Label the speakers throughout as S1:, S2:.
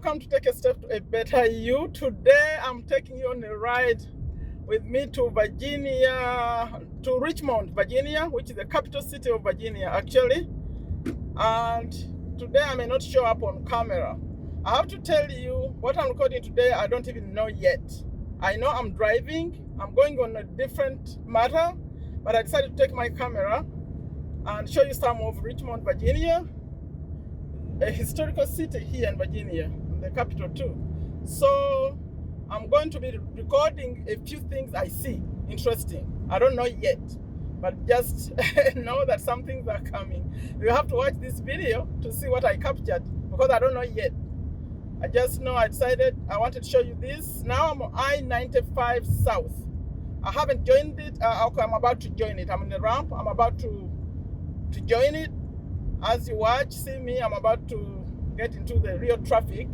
S1: welcome to Take a Step to a Better You. Today I'm taking you on a ride with me to Virginia, to Richmond, Virginia, which is the capital city of Virginia actually. And today I may not show up on camera. I have to tell you what I'm recording today, I don't even know yet. I know I'm driving, I'm going on a different matter, but I decided to take my camera and show you some of Richmond, Virginia, a historical city here in Virginia, the capital too. So I'm going to be recording a few things I see interesting. I don't know yet, but just know that some things are coming. You have to watch this video to see what I captured because I don't know yet. I just know I decided I wanted to show you this. Now I'm on I-95 South. I haven't joined it. Okay, I'm about to join it. I'm in the ramp. I'm about to join it. As you watch, see me, I'm about to get into the real traffic.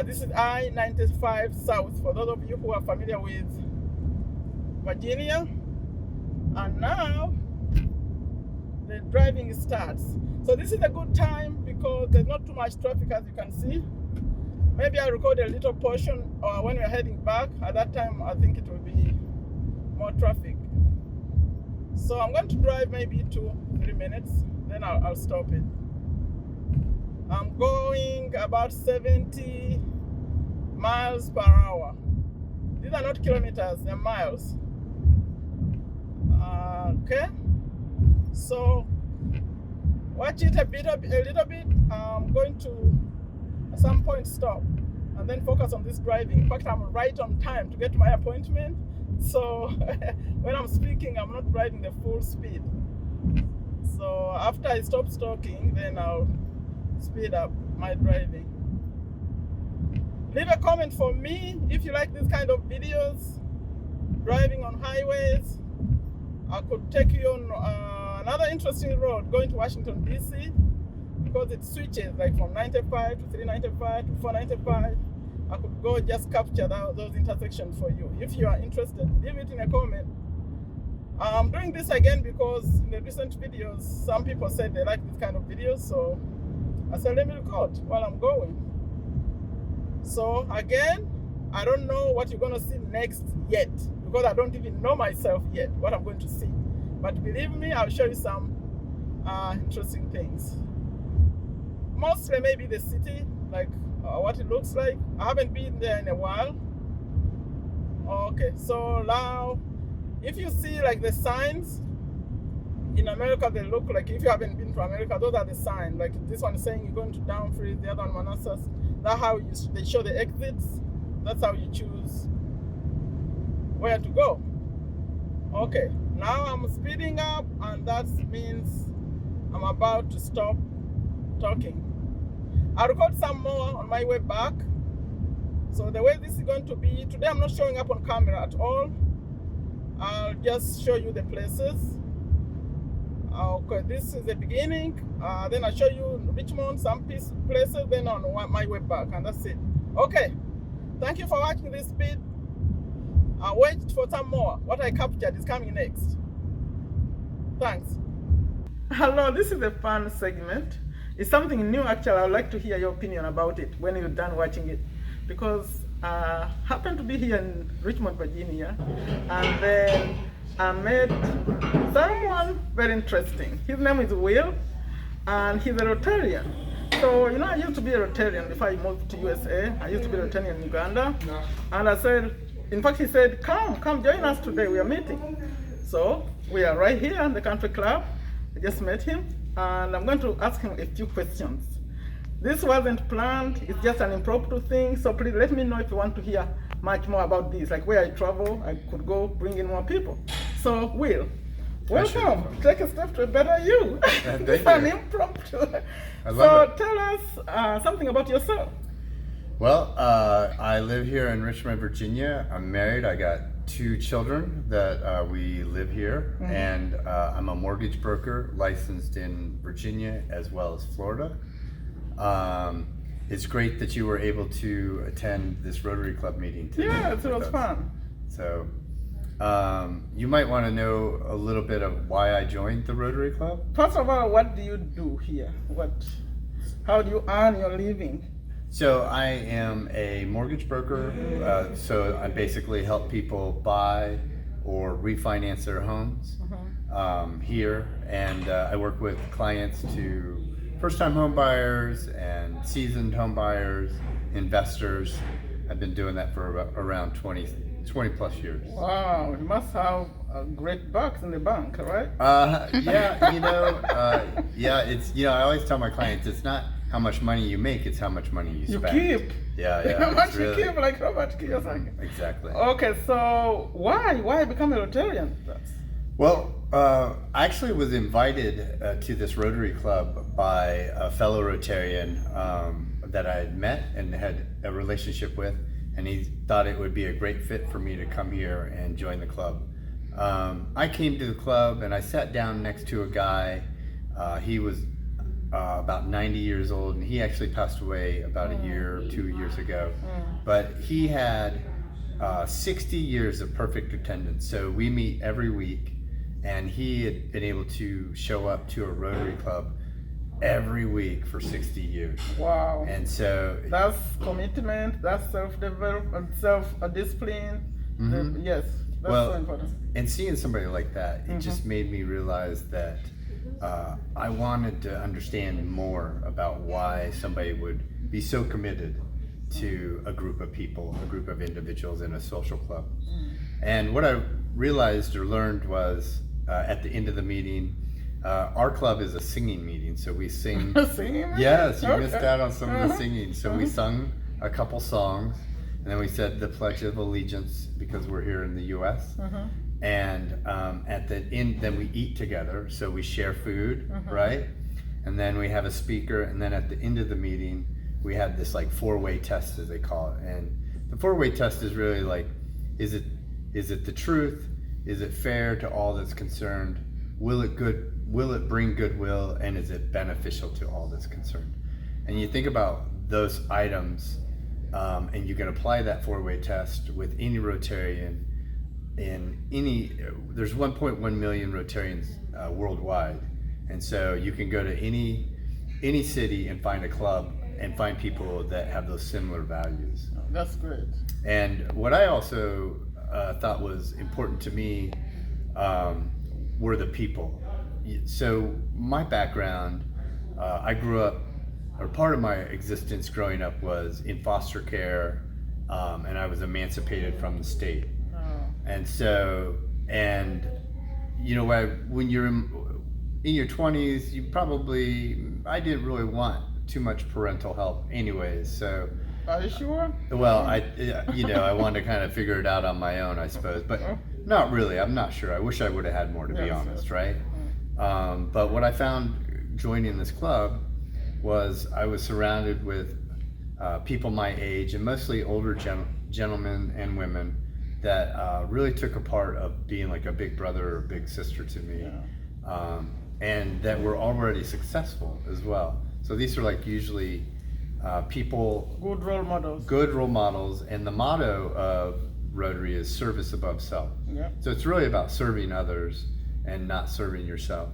S1: This is I-95 South, for those of you who are familiar with Virginia. And now, the driving starts. So this is a good time because there's not too much traffic, as you can see. Maybe I'll record a little portion when we're heading back. At that time, I think it will be more traffic. So I'm going to drive maybe 2-3 minutes, then I'll stop it. I'm going about 70 miles per hour. These are not kilometers, they're miles. Okay, so watch it a little bit. I'm going to at some point stop and then focus on this driving. In fact, I'm right on time to get to my appointment. So when I'm speaking, I'm not driving the full speed. So after I stop talking, then I'll speed up my driving. Leave a comment for me if you like this kind of videos, driving on highways. I could take you on another interesting road going to Washington, D.C. because it switches like from 95 to 395 to 495. I could go just capture those intersections for you. If you are interested, leave it in a comment. I'm doing this again because in the recent videos, some people said they like this kind of videos, so I said let me record while I'm going. So again, I don't know what you're gonna see next yet because I don't even know myself yet what I'm going to see. But believe me, I'll show you some interesting things. Mostly maybe the city, like what it looks like. I haven't been there in a while. Okay, so now if you see like the signs in America, they look like, if you haven't been to America, those are the signs. Like this one is saying you're going to Dumfries, the other one Manassas. That's how they show the exits. That's how you choose where to go. Okay, now I'm speeding up, and that means I'm about to stop talking. I'll record some more on my way back. So the way this is going to be, today I'm not showing up on camera at all. I'll just show you the places. Okay, this is the beginning. Then I'll show you Richmond, some places, then on my way back, and that's it. Okay, thank you for watching this bit. I'll wait for some more. What I captured is coming next. Thanks. Hello, this is a fun segment. It's something new actually. I would like to hear your opinion about it when you're done watching it. Because I happen to be here in Richmond, Virginia, and then I met someone very interesting. His name is Will, and he's a Rotarian. So, you know, I used to be a Rotarian before I moved to USA. I used to be a Rotarian in Uganda. And I said, in fact, he said, come join us today, we are meeting. So, we are right here in the country club. I just met him, and I'm going to ask him a few questions. This wasn't planned, it's just an impromptu thing, so please let me know if you want to hear much more about this, like where I travel, I could go bring in more people. So, Will, welcome. Take a step to a better you. It's an impromptu. So tell us something about yourself.
S2: Well, I live here in Richmond, Virginia. I'm married. I got 2 children that we live here, and I'm a mortgage broker licensed in Virginia as well as Florida. It's great that you were able to attend this Rotary Club meeting today.
S1: Yeah, it was fun.
S2: So you might want to know a little bit of why I joined the Rotary Club.
S1: First of all, what do you do here? How do you earn your living?
S2: So I am a mortgage broker. So I basically help people buy or refinance their homes here, and I work with clients to first-time home buyers and seasoned home buyers, investors. I've been doing that for around 20 plus years.
S1: Wow, you must have great bucks in the bank, right?
S2: Yeah, yeah, it's, I always tell my clients, it's not how much money you make, it's how much money you spend.
S1: You keep.
S2: Yeah.
S1: How much you keep, like how much you keep.
S2: Exactly.
S1: Okay, so why become a Rotarian?
S2: Well, I actually was invited to this Rotary Club by a fellow Rotarian that I had met and had a relationship with, and he thought it would be a great fit for me to come here and join the club. I came to the club and I sat down next to a guy. He was about 90 years old, and he actually passed away about a year or 2 years ago. But he had 60 years of perfect attendance. So we meet every week, and he had been able to show up to a Rotary Club every week for 60 years.
S1: Wow.
S2: And so
S1: that's commitment, that's self-development, self-discipline. Yes, that's so important.
S2: And seeing somebody like that, it just made me realize that I wanted to understand more about why somebody would be so committed to a group of people, a group of individuals in a social club. And what I realized or learned was at the end of the meeting, our club is a singing meeting, so we sing.
S1: Singing?
S2: Yes, you missed out on some of the singing. So we sung a couple songs, and then we said the Pledge of Allegiance because we're here in the U.S. And at the end, then we eat together, so we share food, right? And then we have a speaker, and then at the end of the meeting, we had this like four-way test, as they call it. And the four-way test is really like, is it the truth? Is it fair to all that's concerned? Will it bring goodwill, and is it beneficial to all that's concerned? And you think about those items, and you can apply that four-way test with any Rotarian there's 1.1 million Rotarians worldwide, and so you can go to any city and find a club and find people that have those similar values.
S1: That's great.
S2: And what I also thought was important to me were the people. So my background, I grew up, or part of my existence growing up was in foster care, and I was emancipated from the state. And so, when you're in your 20s, I didn't really want too much parental help anyways, so.
S1: Are you sure?
S2: Well, I wanted to kind of figure it out on my own, I suppose, but not really, I'm not sure. I wish I would have had more, to be honest, right? But what I found joining this club was I was surrounded with people my age, and mostly older gentlemen and women that really took a part of being like a big brother or big sister to me, and that were already successful as well. So these are like usually people,
S1: good role models,
S2: and the motto of Rotary is service above self.
S1: Yeah.
S2: So it's really about serving others and not serving yourself.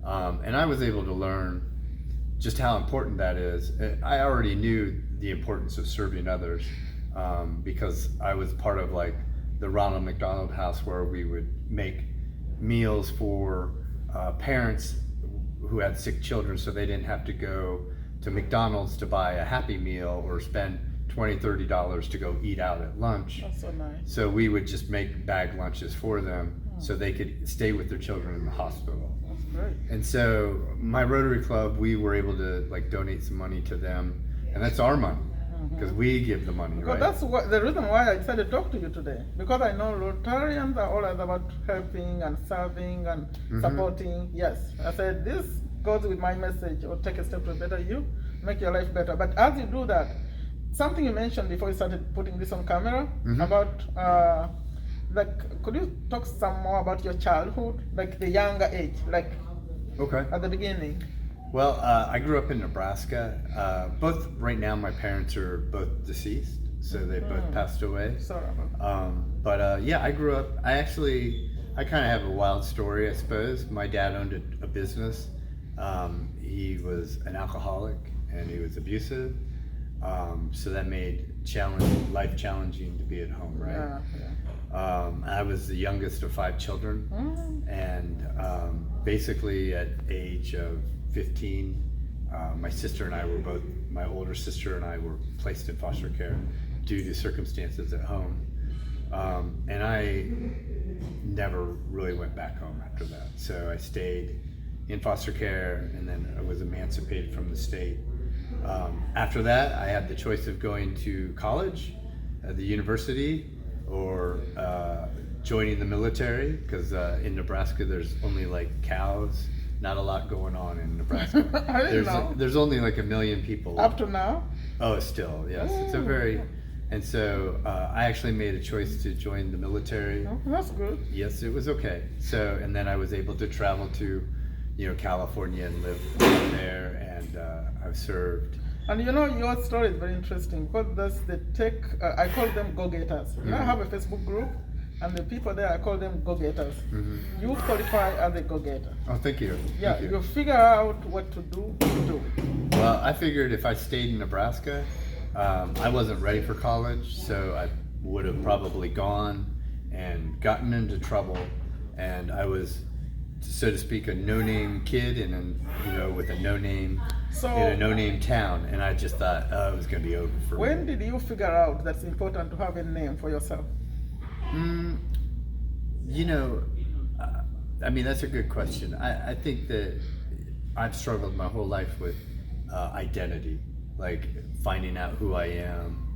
S2: And I was able to learn just how important that is. I already knew the importance of serving others because I was part of like the Ronald McDonald House, where we would make meals for parents who had sick children, so they didn't have to go to McDonald's to buy a Happy Meal or spend $20, $30 to go eat out at lunch.
S1: That's so nice.
S2: So we would just make bag lunches for them so they could stay with their children in the hospital.
S1: That's great.
S2: And so my Rotary Club, we were able to like donate some money to them, and that's our money because we give the money, right?
S1: That's the reason why I decided to talk to you today, because I know Rotarians are always about helping and serving and supporting. Yes, I said this goes with my message, or take a step to better you, make your life better. But as you do that, something you mentioned before you started putting this on camera about could you talk some more about your childhood, like the younger age, like at the beginning?
S2: Well, I grew up in Nebraska. Right now my parents are both deceased, so they both passed away.
S1: Sorry.
S2: I grew up, I kind of have a wild story, I suppose. My dad owned a business. He was an alcoholic and he was abusive. So that made life challenging to be at home, right?
S1: Yeah, yeah.
S2: I was the youngest of 5 children, and basically at age of 15, my older sister and I were placed in foster care due to circumstances at home. And I never really went back home after that. So I stayed in foster care, and then I was emancipated from the state. After that, I had the choice of going to college at the university or joining the military, because in Nebraska there's only like cows, not a lot going on in Nebraska.
S1: I didn't know.
S2: There's only like 1 million people.
S1: Up to now?
S2: Oh, still, yes. It's a very, and so I actually made a choice to join the military.
S1: Oh, that's good.
S2: Yes, it was okay. So, and then I was able to travel to, California and live there, and I've served.
S1: And your story is very interesting, because there's the tech, I call them go-getters. I have a Facebook group, and the people there, I call them go-getters. You qualify as a go-getter.
S2: Oh, thank you.
S1: Yeah,
S2: Thank
S1: you figure out what to do, you do.
S2: Well, I figured if I stayed in Nebraska, I wasn't ready for college, so I would have probably gone and gotten into trouble, and I was, so to speak, a no-name kid with a no-name in a no-name town, and I just thought, it was going to be over for me.
S1: When did you figure out that it's important to have a name for yourself?
S2: That's a good question. I think that I've struggled my whole life with identity, like finding out who I am.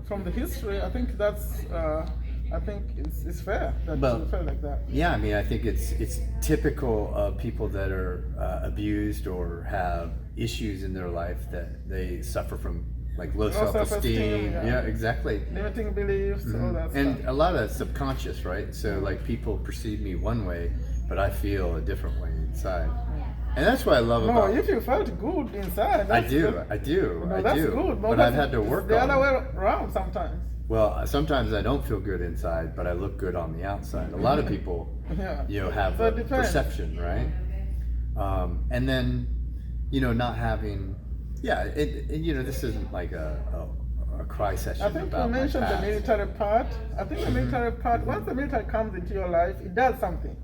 S1: From the history, I think that's, it's fair that you feel like that.
S2: Yeah, I think it's typical of people that are abused or have issues in their life that they suffer from, like low self-esteem. Yeah, exactly.
S1: Limiting beliefs, all that stuff.
S2: And a lot of subconscious, right? So like people perceive me one way, but I feel a different way inside. And that's what I love about.
S1: No, if you felt good inside,
S2: I do.
S1: No, that's good.
S2: But I've had to work on it.
S1: The other way around sometimes.
S2: Well, sometimes I don't feel good inside, but I look good on the outside. A lot of people, have a perception, right? And then, not having, this isn't like a cry session.
S1: I think
S2: about
S1: you mentioned the military part. I think the military part, once the military comes into your life, it does something.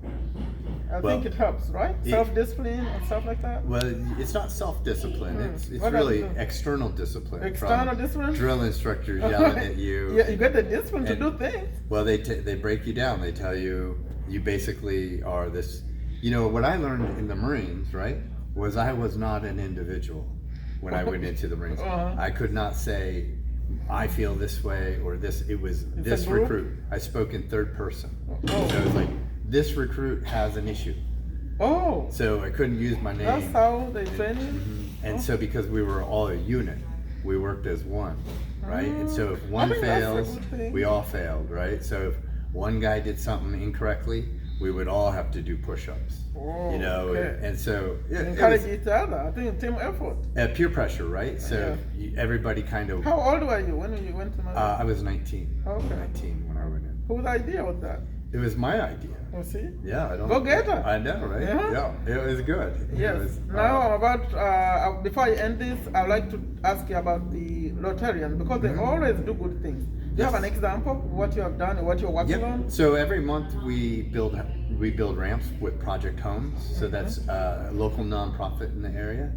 S1: I think it helps, right? Self-discipline and stuff like that.
S2: Well, it's not self-discipline. It's really external discipline.
S1: External discipline?
S2: Drill instructors yelling at you.
S1: Yeah, you get the discipline to do things.
S2: Well, they break you down. They tell you basically are this. What I learned in the Marines, right, was I was not an individual when I went into the Marines. I could not say, I feel this way or this. It was this recruit. I spoke in third person. So it was like, this recruit has an issue.
S1: Oh.
S2: So I couldn't use my name.
S1: That's how they train you?
S2: And so because we were all a unit, we worked as one, right? And so if one fails, we all failed, right? So if one guy did something incorrectly, we would all have to do push-ups. And so
S1: encourage each other. I think team effort.
S2: Peer pressure, right? So everybody kind of.
S1: How old were you when you went to Marine?
S2: I was 19.
S1: Okay.
S2: 19 when I went in.
S1: Whose idea was that?
S2: It was my idea.
S1: You see?
S2: Yeah, I don't.
S1: Go get her.
S2: I know, right? Yeah, it was good.
S1: Yes. Now about before I end this, I'd like to ask you about the Rotarian, because they always do good things. Do you have an example of what you have done and what you're working on?
S2: So every month we build ramps with Project Homes. So that's a local nonprofit in the area.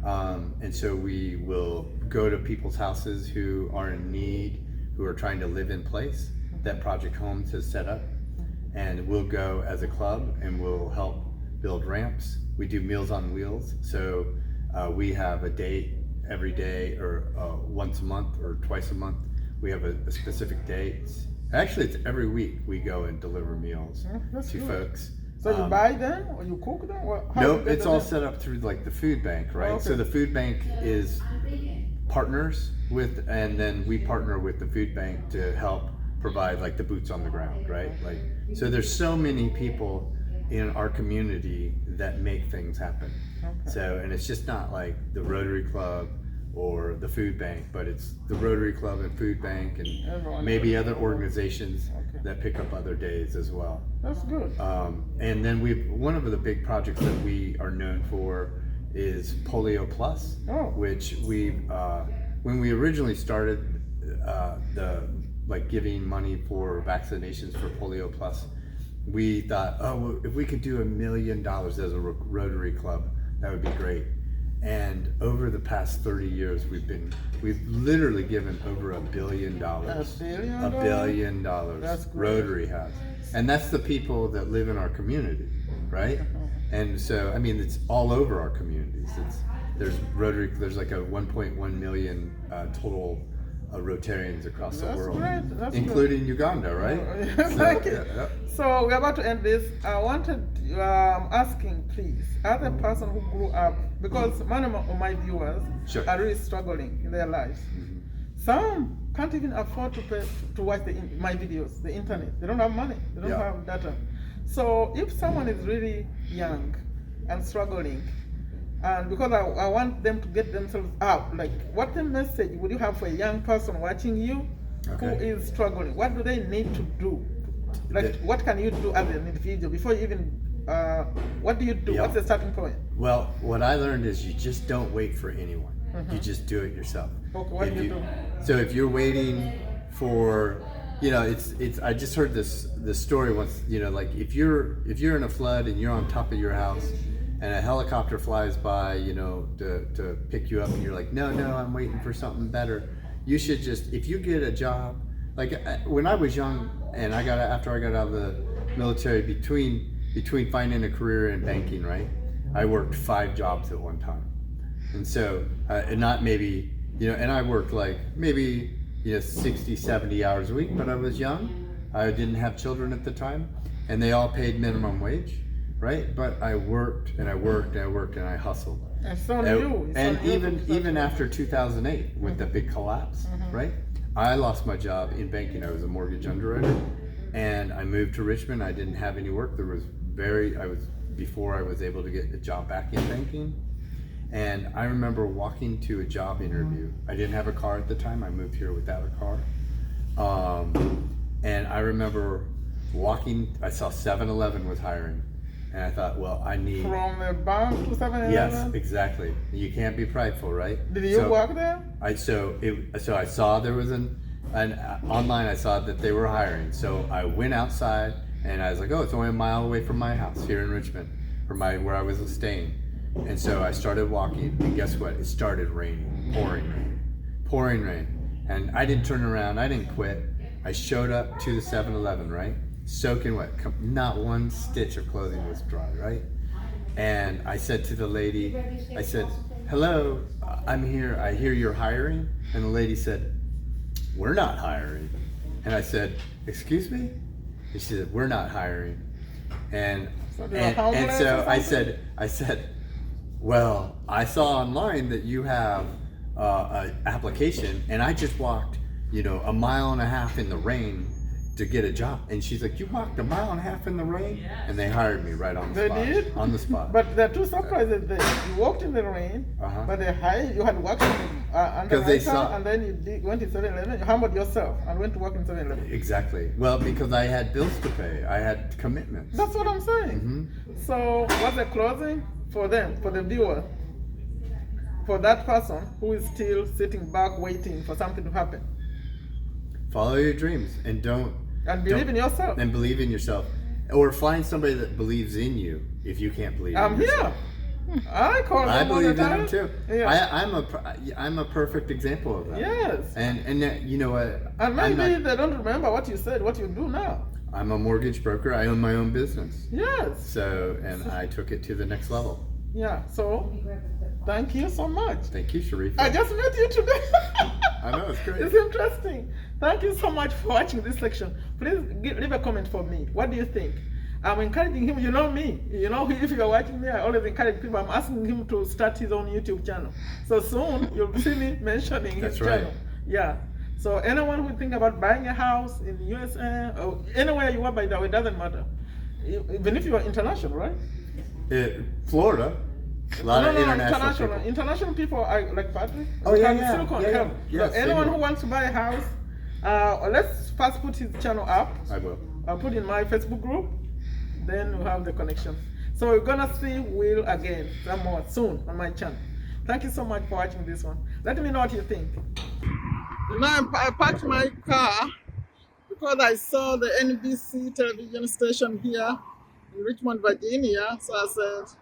S2: And so we will go to people's houses who are in need, who are trying to live in place that Project Homes has set up. And we'll go as a club and we'll help build ramps. We do Meals on Wheels. So we have a date every day, or once a month or twice a month. We have a specific date. Actually, it's every week we go and deliver meals to folks.
S1: So you buy them or you cook them?
S2: Nope, it's all set up through like the food bank, right? So the food bank is partners with, and then we partner with the food bank to help provide like the boots on the ground, right? Like, so there's so many people in our community that make things happen. So, and it's just not like the Rotary Club or the food bank, but it's the Rotary Club and food bank and maybe other organizations that pick up other days as well.
S1: That's good.
S2: And then one of the big projects that we are known for is Polio Plus, which we when we originally started giving money for vaccinations for Polio Plus, we thought, oh, well, if we could do $1 million as a Rotary Club, that would be great. And over the past 30 years, we've literally given over $1 billion.
S1: $1 billion?
S2: $1 billion.
S1: That's great.
S2: Rotary has. And that's the people that live in our community, right? And so, I mean, it's all over our communities. There's like a 1.1 million total Rotarians across the world,
S1: great. That's
S2: including
S1: good.
S2: Uganda, right?
S1: Thank you. So we're about to end this. I wanted asking, please, as a person who grew up, because many of my viewers are really struggling in their lives. Some can't even afford to pay to watch my videos, the internet. They don't have money. They don't have data. So if someone is really young and struggling, and because I want them to get themselves out, like what the message would you have for a young person watching you who is struggling? What do they need to do? Like what can you do as an individual before you even, what do you do? What's the starting point?
S2: Well, what I learned is you just don't wait for anyone. You just do it yourself.
S1: Okay, what do you do?
S2: So if you're waiting for, I just heard this story once, like if you're in a flood and you're on top of your house and a helicopter flies by, to pick you up, and you're like, no, I'm waiting for something better. You should just, if you get a job, like when I was young and after I got out of the military, between finding a career in banking, right? I worked 5 jobs at one time. And so, and not maybe, and I worked like maybe, 60, 70 hours a week, but I was young. I didn't have children at the time, and they all paid minimum wage, right? But I worked and I worked and I worked and I hustled.
S1: And so do you.
S2: And even after 2008, with the big collapse, right? I lost my job in banking. I was a mortgage underwriter, and I moved to Richmond. I didn't have any work. Before I was able to get a job back in banking. And I remember walking to a job interview. I didn't have a car at the time. I moved here without a car. And I remember I saw 7-Eleven was hiring. And I thought, well, I need...
S1: From a bank to 7-Eleven?
S2: Yes, exactly. You can't be prideful, right?
S1: Did you work there?
S2: So I saw there was online, I saw that they were hiring. So I went outside and I was like, oh, it's only a mile away from my house here in Richmond, where I was staying. And so I started walking, and guess what? It started raining, pouring rain. And I didn't turn around, I didn't quit. I showed up to the 7-Eleven, right? Soaking wet, not one stitch of clothing was dry, right? And I said to the lady, I said, hello, I'm here, I hear you're hiring. And the lady said, we're not hiring. And I said, excuse me? And she said, we're not hiring. And so I said, well, I saw online that you have an application, and I just walked, 1.5 miles in the rain to get a job. And she's like, you walked 1.5 miles in the rain? And they hired me right on the spot.
S1: They did?
S2: On the spot.
S1: But they're too surprised that you walked in the rain, but they hired you, had worked in underwriter, and then you went to 7-Eleven, you humbled yourself and went to work in 7-Eleven.
S2: Exactly. Well, because I had bills to pay. I had commitments.
S1: That's what I'm saying. So what's the closing for them, for the viewer, for that person who is still sitting back waiting for something to happen?
S2: Follow your dreams and
S1: believe in yourself.
S2: And believe in yourself. Or find somebody that believes in you if you can't believe in yourself.
S1: Here. I
S2: believe in them too.
S1: Yeah.
S2: I'm a perfect example of that.
S1: Yes.
S2: And you know what?
S1: And maybe they don't remember what you said, what you do now.
S2: I'm a mortgage broker. I own my own business.
S1: Yes.
S2: So, and I took it to the next level.
S1: Yeah. So, thank you so much.
S2: Thank you, Sherifa.
S1: I just met you today.
S2: I know, it's great.
S1: It's interesting. Thank you so much for watching this section. Please leave a comment for me. What do you think? I'm encouraging him. You know me. If you're watching me, I always encourage people. I'm asking him to start his own YouTube channel. So soon, you'll see me mentioning his channel. Yeah. So anyone who think about buying a house in the USA or anywhere you are, by the way, it doesn't matter. Even if you are international, right?
S2: Florida. A lot of international people.
S1: International people are like Patrick.
S2: Oh, yeah.
S1: So anyone who wants to buy a house, let's first put his channel up.
S2: I will.
S1: I'll put in my Facebook group. Then we'll have the connection. So we're gonna see Will again somewhat soon on my channel. Thank you so much for watching this one. Let me know what you think. Now I parked my car because I saw the NBC television station here in Richmond, Virginia. So I said,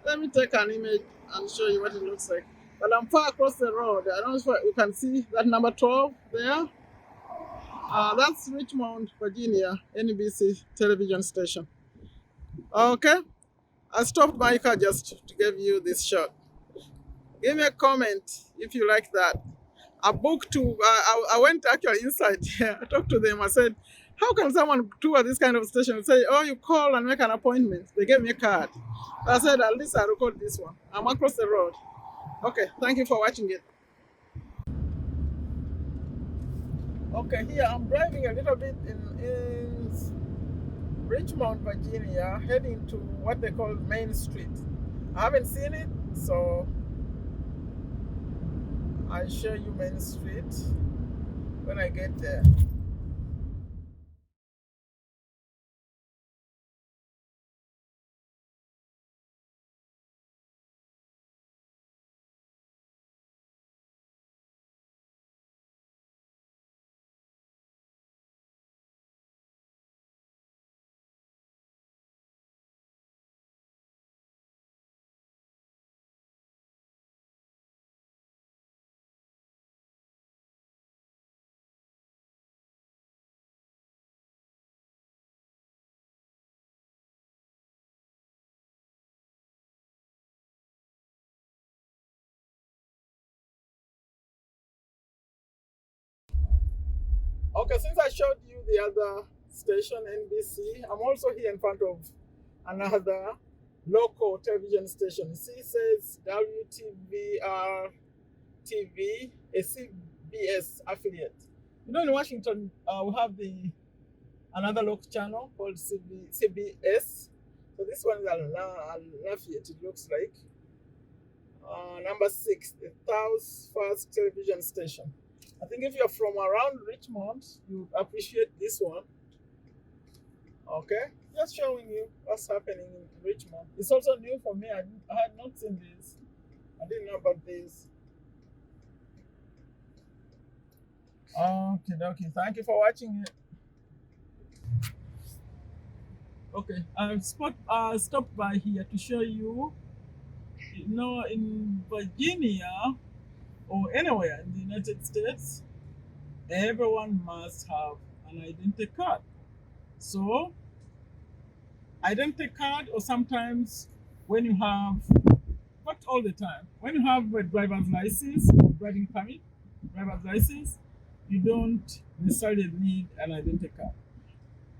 S1: let me take an image and show you what it looks like. But I'm far across the road. I don't know if you can see that number 12 there. That's Richmond, Virginia, NBC television station. Okay, I stopped my car just to give you this shot. Give me a comment if you like that. I booked to, I went actually inside here. I talked to them. I said, how can someone tour this kind of station and say, oh, you call and make an appointment? They gave me a card. I said, at least I record this one. I'm across the road. Okay, thank you for watching it. Okay, here I'm driving a little bit in Richmond, Virginia, heading to what they call Main Street. I haven't seen it, so I'll show you Main Street when I get there. Okay, since I showed you the other station, NBC, I'm also here in front of another local television station. See, it says WTVR TV, a CBS affiliate. You know, in Washington, we have another local channel called CBS. So this one is Lafayette, it looks like. Number 6, the South First television station. I think if you're from around Richmond, you appreciate this one. Okay, just showing you what's happening in Richmond. It's also new for me. I had not seen this. I didn't know about this. Okay. Thank you for watching it. Okay, I've stopped by here to show you. You know, in Virginia or anywhere in the United States, everyone must have an identity card. So, identity card, or sometimes when you have, not all the time, when you have a driver's license or driving permit, driver's license, you don't necessarily need an identity card.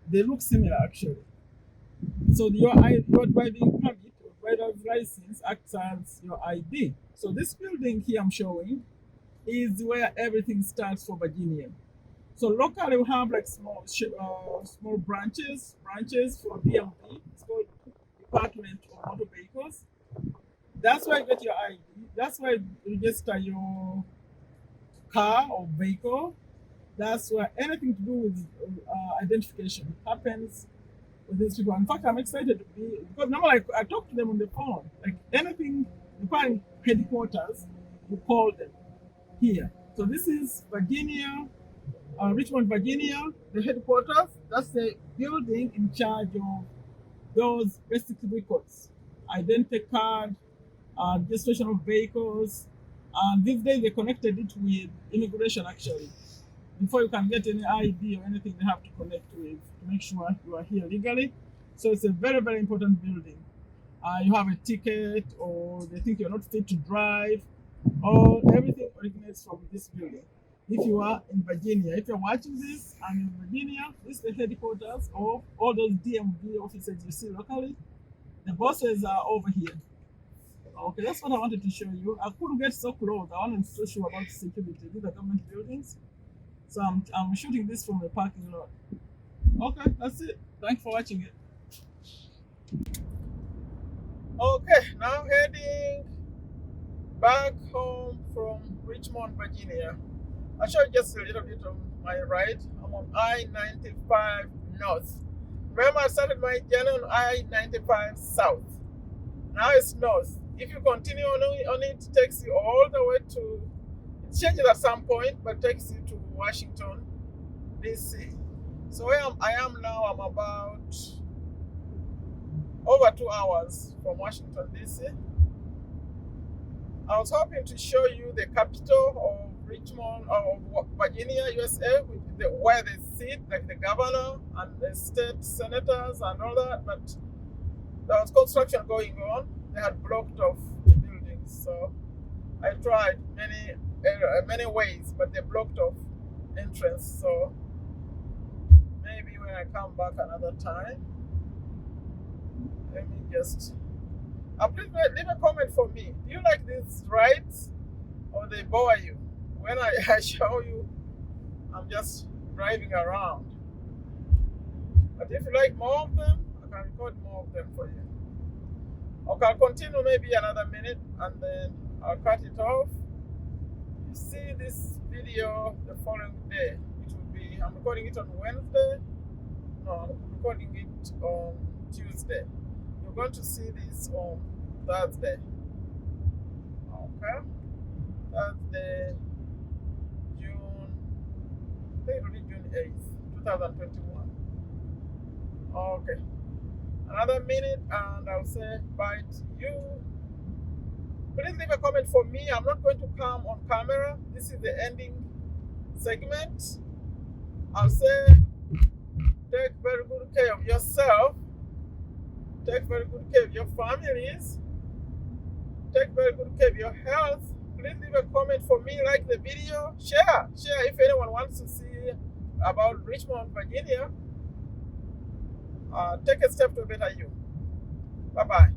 S1: They look similar actually. So your driving permit or driver's license acts as your ID. So this building here I'm showing is where everything starts for Virginia. So locally we have like small branches for DMV. It's called Department of Motor Vehicles. That's where you get your ID. That's where you register your car or vehicle. That's where anything to do with identification happens with these people. In fact, I'm excited to be, because normally I talk to them on the phone. Like anything requiring headquarters, you call them here. So this is Virginia, Richmond, Virginia, the headquarters. That's the building in charge of those basic records, identity card, registration of vehicles. These days they connected it with immigration actually. Before you can get any ID or anything, they have to connect with to make sure you are here legally. So it's a very, very important building. You have a ticket, or they think you're not fit to drive, or everything originates from this building. If you are in Virginia, if you're watching this and in Virginia, this is the headquarters of all those DMV offices you see locally. The bosses are over here. Okay, that's what I wanted to show you. I couldn't get so close. I wasn't so sure about security. These are government buildings. So I'm shooting this from the parking lot. Okay, that's it. Thanks for watching it. Okay, now heading back home from Richmond, Virginia. I'll show you just a little bit on my right. I'm on I-95 North. Remember, I started my journey on I-95 South. Now it's North. if you continue on it, it takes you all the way to, it changes at some point, but takes you to Washington, D.C. So where I am now, I'm about over 2 hours from Washington, D.C. I was hoping to show you the capital of Richmond, of Virginia, USA, where they sit, like the governor and the state senators and all that, but there was construction going on. They had blocked off the buildings, so I tried many ways, but they blocked off entrance. So maybe when I come back another time, let me just. Please leave a comment for me. Do you like these rides, or they bore you? When I show you, I'm just driving around. But if you like more of them, I can record more of them for you. Okay, I'll continue maybe another minute and then I'll cut it off. You see this video the following day. It will be, I'm recording it on Wednesday. No, I'm recording it on Tuesday. You're going to see this on Thursday. Okay? Thursday, June, I think it will be June 8th, 2021. Okay. Another minute and I'll say bye to you. Please leave a comment for me. I'm not going to come on camera. This is the ending segment. I'll say take very good care of yourself. Take very good care of your families. Take very good care of your health. Please leave a comment for me, like the video, share if anyone wants to see about Richmond, Virginia. Take a step to a better you. Bye-bye.